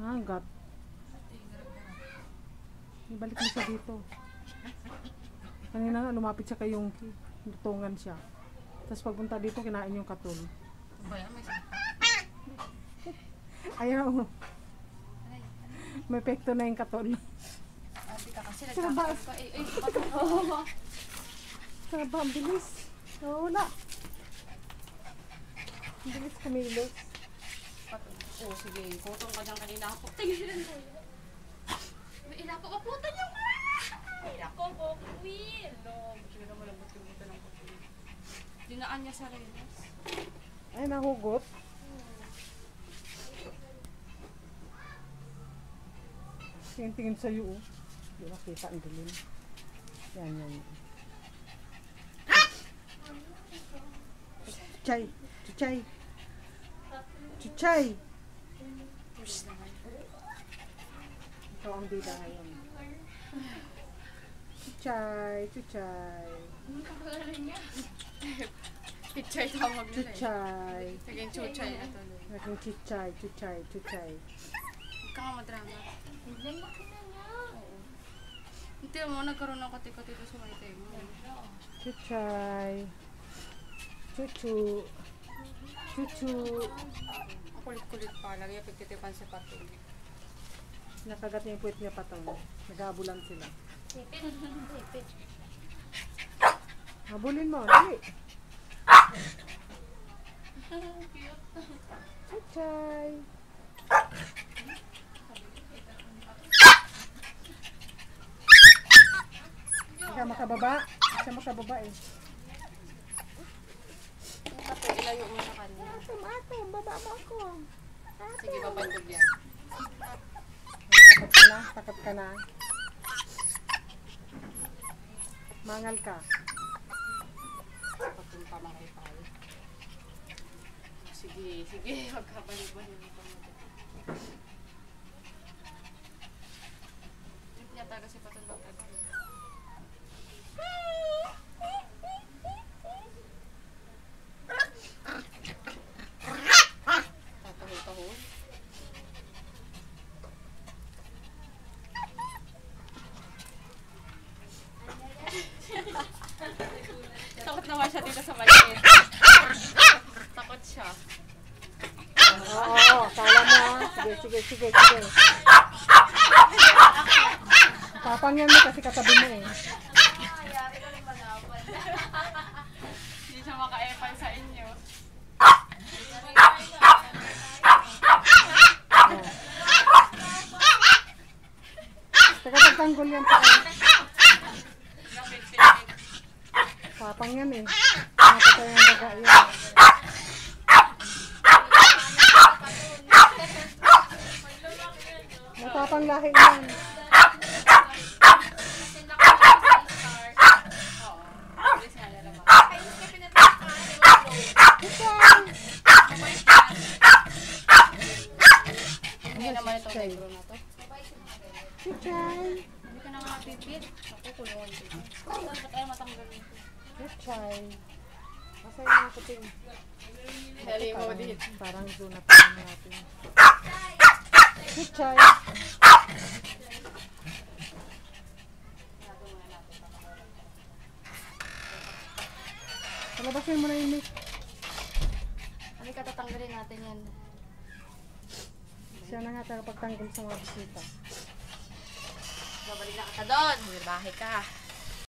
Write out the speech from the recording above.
Gat. Ibalik mo siya dito. Kanina nga lumapit siya kay Yongki. Dutungan siya. Tapos pagpunta dito, kinain yung katul. Bayan, may sakit. Ayaw. May epekto na yung katul. Ate ka kasi Saraba. nagkakakas pa. Patulong. Saraba, ang bilis. Wala. Ang bilis kumilos. Oh, sige. Kutong ka dyan kanina ako. Tingnan mo. May ilako. Kaputan niyo ka! Ilako ko. Queen. No. Sige na malambot yung buta ng kutin. Dinaan niya sa renas. Ay, nahugot. Tingin sa'yo, oh. Hindi nakita ang dilim. Yan. Chuchay! Ito ang bida ngayon. Chuchay! Ano ka pala niya? Pichay tawag nila eh. Chuchay! Naging chuchay na tuloy. Naging chuchay. Huwag ka nga madrama. Ang laki na niya. Oo. Hindi mo, nagkaroon ng kati-kati dito sa may tayo mo. Chuchay! Chuchu! Ang kulit-kulit pa. Lagi yung pagtitipan sa pato. Nakagat niya yung puwet niya patang. Nag-aabulan sila. Pipit. Habulin mo, dali! Chuchay! Siya makababa eh. Pato, ilayo mo na kanina. Atom, baba mo ako. Sige, papandog yan. Takot ka na. Mangal ka. Pagpunta makipal. Sige. Huwag ka balik-balik. Niya taga si Pato ng taga. Tatahol-tahol. Takot naman siya dito sa maliit. Takot siya. Oo, kala mo ha. Sige. Papangyan mo kasi katabi mo eh. Nangyari ko rin malaban. Hindi siya maka-epal sa inyo. Taga pagtanggol yan pa eh. Papangyan eh. Nakapatay ang daga yan. Matapang lahi yan. Hindi naman itong negro na to. Chuchay! Hindi ka na nga pipit. Ako, kulungan dito. Dapat ay matanggal nito. Chuchay! Masaya yung kuting. Dali mo dito. Parang doon na pa natin. Chuchay! Palabasin mo na yung mic. Ano ka tatanggalin natin yan? Siya na nga tagapagtanggol sa mga bisita. Babalik na ka doon. Bahay ka.